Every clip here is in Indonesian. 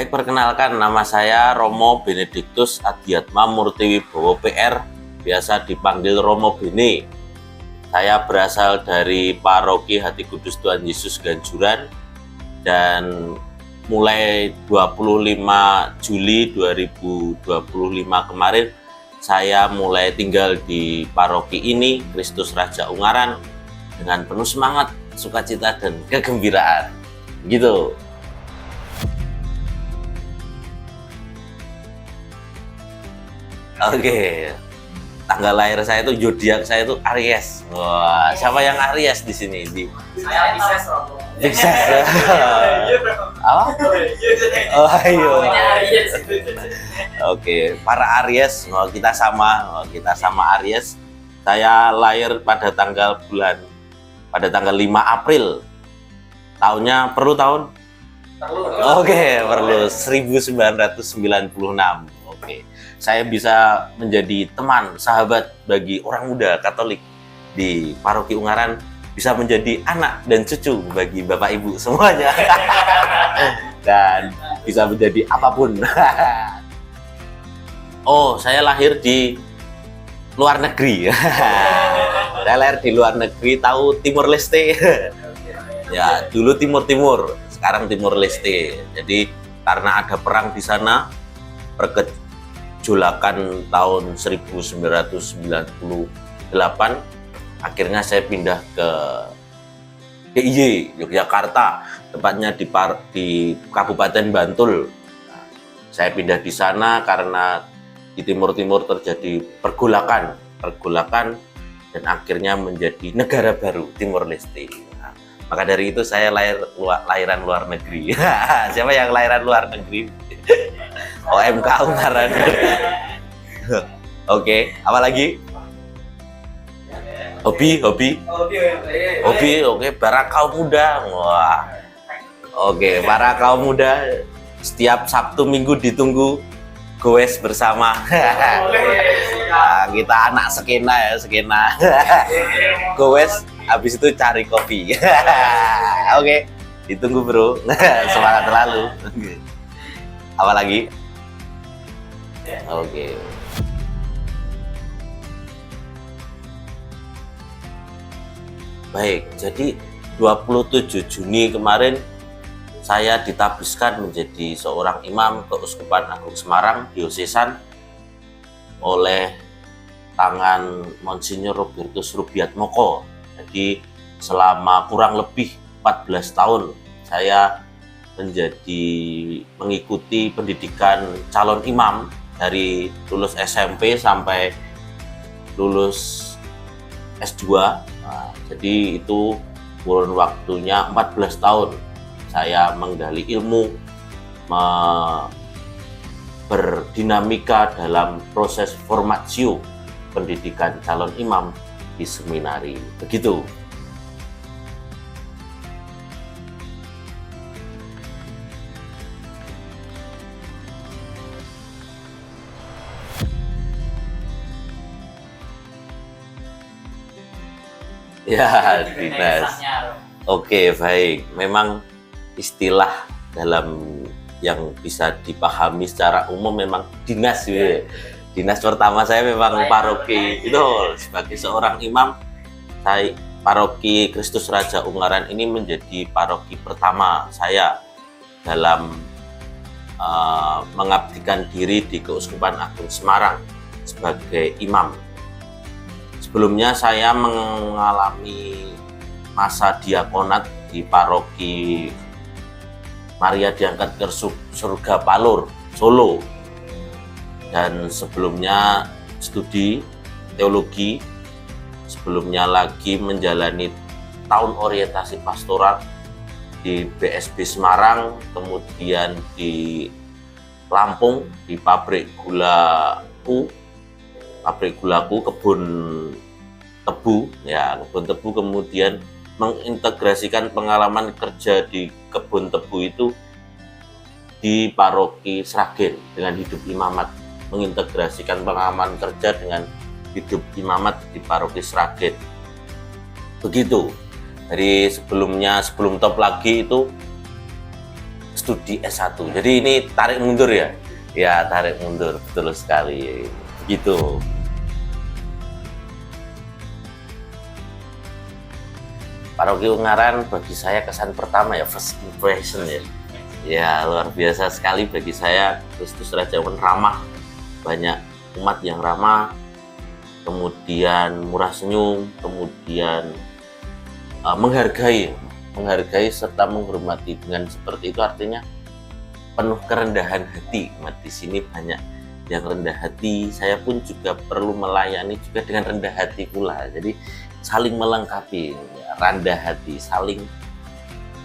Baik, perkenalkan nama saya Romo Benediktus Adiatma Murtiwibowo PR, biasa dipanggil Romo Bene. Saya berasal dari Paroki Hati Kudus Tuhan Yesus Ganjuran dan mulai 25 Juli 2025 kemarin saya mulai tinggal di paroki ini, Kristus Raja Ungaran, dengan penuh semangat, sukacita, dan kegembiraan. Gitu. Oke, tanggal lahir saya itu zodiak saya itu Aries. Wah, siapa yang Aries di sini? Saya Pisces, Pisces. Apa? Oh, ayo. Oke, para Aries, kita sama Aries. Saya lahir pada tanggal 5 April. Tahunnya perlu tahun? Perlu. Oke, perlu 1996. Oke. Saya bisa menjadi teman, sahabat bagi orang muda Katolik di Paroki Ungaran, bisa menjadi anak dan cucu bagi Bapak Ibu semuanya. Dan bisa menjadi apapun. Oh, saya lahir di luar negeri. Saya lahir di luar negeri, tahu Timur Leste. Ya, dulu Timur, sekarang Timur Leste. Jadi karena ada perang di sana, pergejolakan tahun 1998, akhirnya saya pindah ke DIY Yogyakarta, tepatnya di Kabupaten Bantul. Nah, saya pindah di sana karena di Timur terjadi pergolakan dan akhirnya menjadi negara baru Timor Leste. Nah, maka dari itu saya lahiran luar negeri. Siapa yang lahiran luar negeri? OMK Ungaran. Oke, apa lagi? Hobi, oke, para kaum muda. Wah. Oke, para kaum muda, setiap Sabtu Minggu ditunggu goes bersama. Nah, kita anak skena. Goes, habis itu cari kopi. Oke, ditunggu bro. Semangat selalu. Apa lagi? Oke. Baik, jadi 27 Juni kemarin saya ditabiskan menjadi seorang imam Keuskupan Agung Semarang Diosesan oleh tangan Monsinyur Robertus Rubiatmoko. Jadi selama kurang lebih 14 tahun saya mengikuti pendidikan calon imam dari lulus SMP sampai lulus S2. Nah, jadi itu kurun waktunya 14 tahun saya menggali ilmu, berdinamika dalam proses formatio pendidikan calon imam di seminari. Begitu. Ya, dinas. Oke, baik. Memang istilah dalam yang bisa dipahami secara umum memang dinas. Ya. Dinas pertama saya memang paroki. Itu sebagai seorang imam, saya paroki Kristus Raja Ungaran ini menjadi paroki pertama saya dalam mengabdikan diri di Keuskupan Agung Semarang sebagai imam. Sebelumnya saya mengalami masa diakonat di paroki Maria Diangkat ke Surga Palur, Solo. Dan sebelumnya studi teologi, sebelumnya lagi menjalani tahun orientasi pastoral di BSB Semarang, kemudian di Lampung di pabrik gulaku, kebun tebu, kemudian mengintegrasikan pengalaman kerja di kebun tebu itu di paroki Sragen dengan hidup imamat, mengintegrasikan pengalaman kerja dengan hidup imamat di paroki Sragen. Begitu. Dari sebelum top lagi itu studi S1. Jadi ini tarik mundur ya? Ya, tarik mundur, betul sekali. Begitu. Paroki Ungaran bagi saya kesan pertama ya, first impression ya. Ya, luar biasa sekali bagi saya. Kristus Raja Ungaran ramah, banyak umat yang ramah, kemudian murah senyum, kemudian menghargai serta menghormati. Dengan seperti itu artinya penuh kerendahan hati. Di sini banyak yang rendah hati, saya pun juga perlu melayani juga dengan rendah hati pula. Jadi saling melengkapi, rendah hati, saling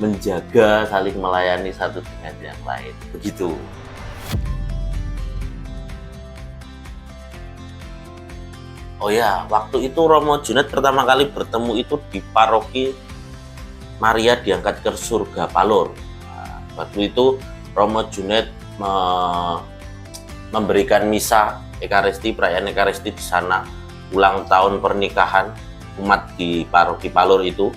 menjaga, saling melayani satu dengan yang lain. Begitu. Oh ya, waktu itu Romo Junet pertama kali bertemu itu di paroki Maria Diangkat ke Surga Palur. Nah, waktu itu Romo Junet memberikan misa Ekaristi, perayaan Ekaristi di sana, ulang tahun pernikahan umat di paroki Palur itu.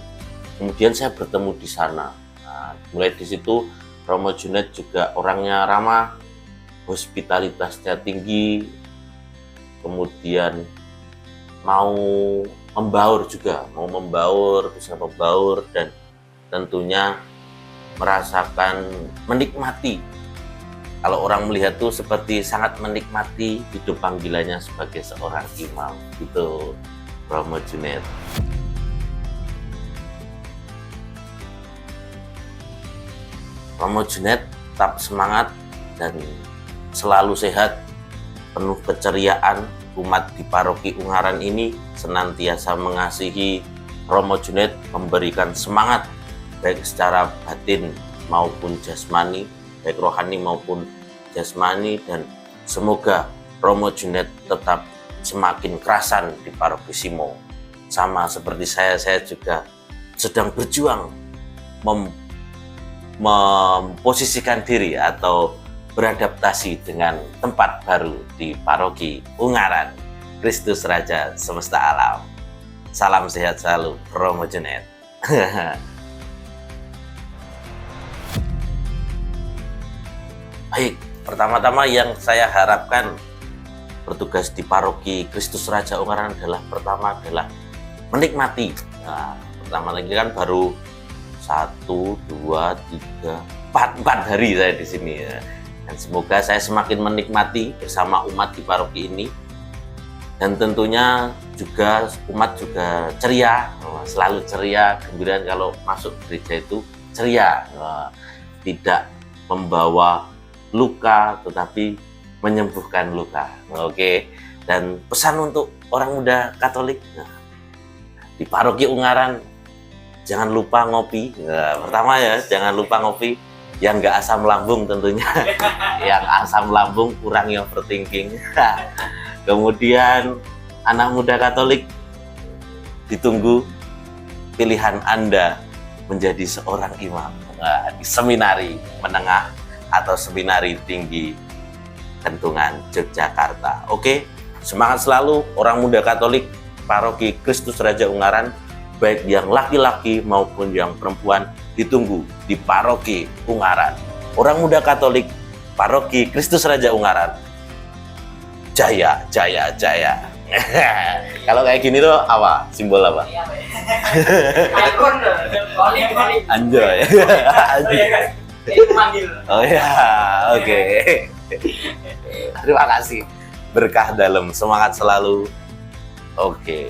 Kemudian saya bertemu di sana. Nah, mulai di situ Romo Junet juga orangnya ramah, hospitalitasnya tinggi, kemudian mau membaur juga, bisa membaur, dan tentunya merasakan, menikmati. Kalau orang melihat tuh seperti sangat menikmati hidup panggilannya sebagai seorang imam. Gitu, Romo Junet. Romo Junet tetap semangat dan selalu sehat, penuh keceriaan. Umat di paroki Ungaran ini senantiasa mengasihi Romo Junet, memberikan semangat baik secara batin maupun jasmani, baik rohani maupun jasmani, dan semoga Romo Junet tetap semakin kerasan di paroki Simo. Sama seperti saya juga sedang berjuang memposisikan diri atau beradaptasi dengan tempat baru di paroki Ungaran. Kristus Raja semesta alam. Salam sehat selalu, Romo Junet. Baik, pertama-tama yang saya harapkan bertugas di paroki Kristus Raja Ungaran adalah menikmati. Nah, pertama lagi kan baru 1, 2, 3, 4 hari saya di sini ya. Dan semoga saya semakin menikmati bersama umat di paroki ini. Dan tentunya juga umat juga ceria, selalu ceria, gembira kalau masuk gereja itu ceria. Tidak membawa luka, tetapi menyembuhkan luka. Oke. Dan pesan untuk orang muda Katolik, di paroki Ungaran, jangan lupa ngopi. Pertama ya, jangan lupa ngopi. Yang nggak asam lambung tentunya. Yang asam lambung kurangi overthinking. Kemudian anak muda Katolik, ditunggu pilihan Anda menjadi seorang imam di seminari menengah atau seminari tinggi Kentungan Yogyakarta. Oke, semangat selalu orang muda Katolik paroki Kristus Raja Ungaran, baik yang laki-laki maupun yang perempuan, ditunggu di paroki Ungaran. Orang muda Katolik paroki Kristus Raja Ungaran, jaya, jaya, jaya. Kalau kayak gini tuh apa? Simbol apa? Anjoy. Oh ya, oke. Terima kasih. Berkah dalam, semangat selalu. Oke.